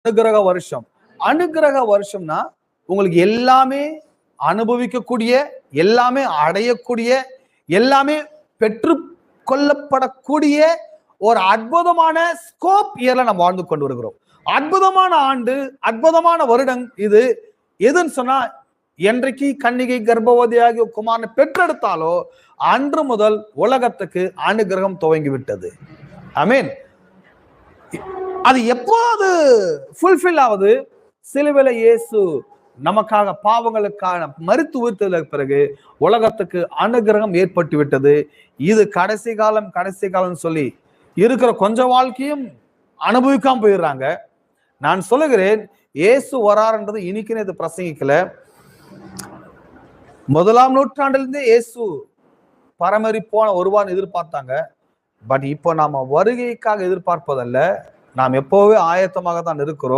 அனுகிரக வருஷம். அனுகிரக வருஷம்னா உங்களுக்கு எல்லாமே அனுபவிக்கக்கூடிய, எல்லாமே அடையக்கூடிய, எல்லாமே பெற்று கொள்ளப்படக்கூடிய ஒரு அற்புதமான ஸ்கோப் இயர்ல நம்ம வாழ்ந்து கொண்டு வருகிறோம். அற்புதமான ஆண்டு, அற்புதமான வருடம் இது. எதுன்னு சொன்னா, என்றைக்கு கன்னிகை கர்ப்பவதியாகிய குமாரனை பெற்றெடுத்தாலோ அன்று முதல் உலகத்துக்கு அனுகிரகம் துவங்கி விட்டது. ஆமென். அது எப்போது ஃபுல்ஃபில் ஆகுது? சிலுவையில இயேசு நமக்காக பாவங்களுக்கான மரித்து உயிர்த்ததற்கு பிறகு உலகத்துக்கு அனுகிரகம் ஏற்பட்டு விட்டது. இது கடைசி காலம் சொல்லி இருக்கிற கொஞ்ச வாழ்க்கையும் அனுபவிக்காம போயிடுறாங்க. நான் சொல்லுகிறேன், இயேசு வராருன்றது இன்னைக்குன்னு இது பிரசங்கிக்கல. 1ஆம் நூற்றாண்டிலிருந்து இயேசு பரமறி போன ஒருவான் எதிர்பார்த்தாங்க. பட் இப்போ நாம வருகைக்காக எதிர்பார்ப்பதல்ல, நாம் எப்போவே ஆயத்தமாக தான் இருக்கிறோம்.